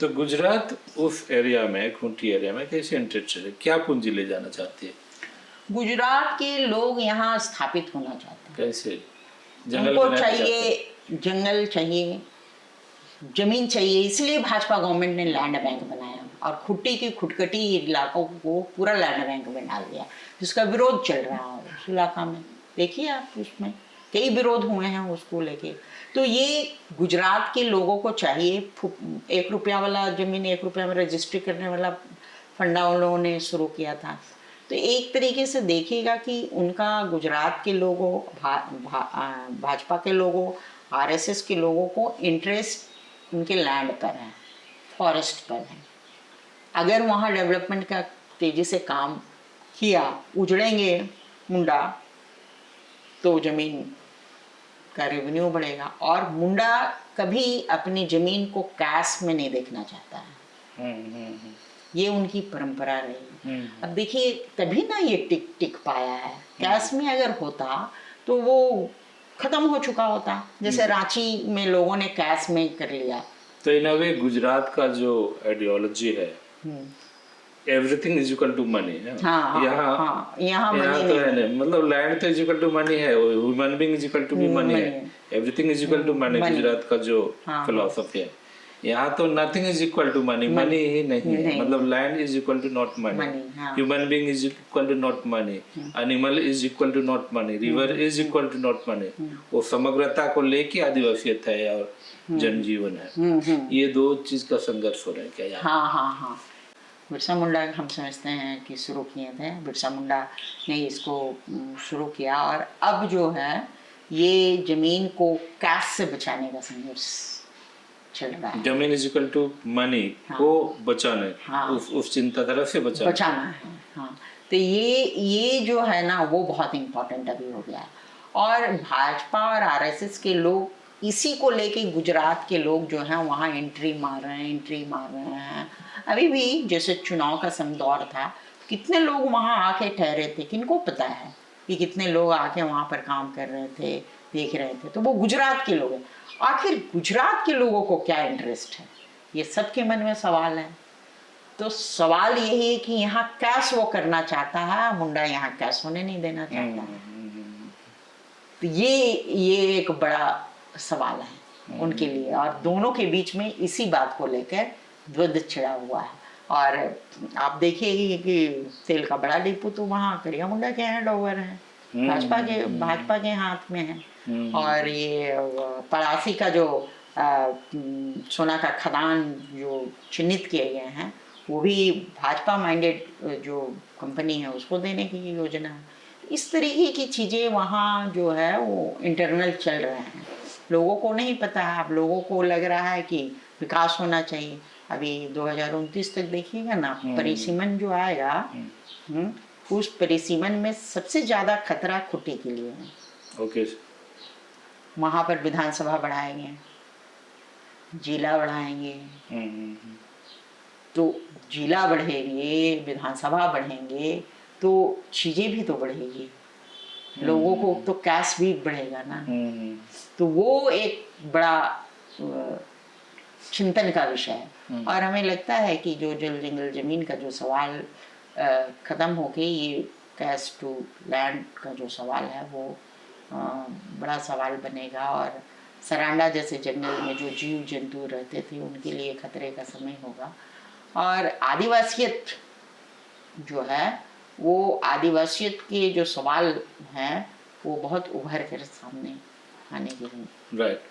तो गुजरात उस एरिया में, खूंटी एरिया में कैसे इंटरेस्टेड है, क्या पूंजी ले जाना चाहती है? गुजरात के लोग यहाँ स्थापित होना चाहते हैं। कैसे? जंगल उनको बनाना चाहते चाहिए, हैं? जंगल चाहिए, जमीन चाहिए, इसलिए भाजपा गवर्नमेंट ने लैंड बैंक बनाया और खुट्टी की खुटखटी इलाकों को पूरा लैंड बैंक में डाल दिया, जिसका विरोध चल रहा है उस इलाका में। देखिए आप, उसमें कई विरोध हुए हैं उसको लेके। तो ये गुजरात के लोगों को चाहिए, 1 रुपया वाला जमीन 1 रुपया में रजिस्ट्री करने वाला फंडा उन लोगों ने शुरू किया था। तो एक तरीके से देखिएगा कि उनका गुजरात के लोगों, भाजपा के लोगों, आरएसएस के लोगों को इंटरेस्ट उनके लैंड पर है, फॉरेस्ट पर है। अगर वहाँ डेवलपमेंट का तेजी से काम किया, उजड़ेंगे मुंडा तो जमीन का रेवेन्यू बढ़ेगा। और मुंडा कभी अपनी जमीन को कैश में नहीं देखना चाहता है। ये उनकी परंपरा रही। अब देखिए, तभी ना ये टिक पाया है। कैश में अगर होता तो वो खत्म हो चुका होता, जैसे रांची में लोगों ने कैश में कर लिया। तो इन अ वे गुजरात का जो आइडियोलॉजी है, everything is equal to money है। यहाँ तो है नहीं, मतलब लैंड तो इज इक्वल टू मनी है, human being is equal to भी मनी है, everything is equal to money. Gujarat का जो फिलॉसफी है, यहाँ तो nothing is equal to money, money ही नहीं है। मतलब land is equal to not money, human being is equal to not money, animal is equal to not money, river is equal to not money. वो समग्रता को लेके आदिवासियत है और जनजीवन है। ये दो चीज का संघर्ष हो रहा है क्या यहाँ? हाँ। बिरसा मुंडा हम समझते हैं कि शुरू किए थे, बिरसा मुंडा ने इसको शुरू किया। और अब जो है ये जमीन को कैश से बचाने का संघर्ष चल रहा है। जमीन इज इक्वल टू मनी को बचाना, उस चिंताधारा से बचाना है। हाँ, तो ये जो है ना, वो बहुत इम्पोर्टेंट अभी हो गया है। और भाजपा और आरएसएस के लोग इसी को लेके, गुजरात के लोग जो हैं वहाँ एंट्री मार रहे हैं। अभी भी जैसे चुनाव का दौर था, कितने लोग वहाँ आके ठहरे थे, किनको पता है कि कितने लोग आके वहाँ पर काम कर रहे थे, देख रहे थे। तो वो गुजरात के लोग हैं। आखिर गुजरात के लोगों को क्या इंटरेस्ट है, ये सबके मन में सवाल है। तो सवाल यही है कि यहाँ कैश वो करना चाहता है, मुंडा यहाँ कैश होने नहीं देना चाहता है। तो ये एक बड़ा सवाल है उनके लिए, और दोनों के बीच में इसी बात को लेकर द्वंद्व छिड़ा हुआ है। और आप देखिए कि तेल का बड़ा डिपो तो वहाँ करिया मुंडा के हैंड ओवर है, भाजपा के हाथ में है। और ये परासी का जो सोना का खदान जो चिन्हित किए गए हैं, वो भी भाजपा माइंडेड जो कंपनी है उसको देने की योजना है। इस तरीके की चीज़ें वहाँ जो है वो इंटरनल चल रहे हैं, लोगों को नहीं पता है। अब लोगों को लग रहा है कि विकास होना चाहिए। अभी 2029 तक देखिएगा ना, परिसीमन जो आएगा, उस परिसीमन में सबसे ज्यादा खतरा खुट्टी के लिए है। ओके। वहां पर विधानसभा बढ़ाएंगे, जिला बढ़ाएंगे। तो जिला बढ़ेंगे, विधानसभा बढ़ेंगे, तो चीजें भी तो बढ़ेगी, लोगों को तो कैश भी बढ़ेगा ना। तो वो एक बड़ा चिंतन का विषय है। और हमें लगता है कि जो जल जंगल जमीन का जो सवाल खत्म होके ये कैश टू लैंड का जो सवाल है वो बड़ा सवाल बनेगा। और सरांडा जैसे जंगल में जो जीव जंतु रहते थे उनके लिए खतरे का समय होगा। और आदिवासियत जो है, वो आदिवासियत के जो सवाल हैं वो बहुत उभर कर सामने आने के लिए। राइट।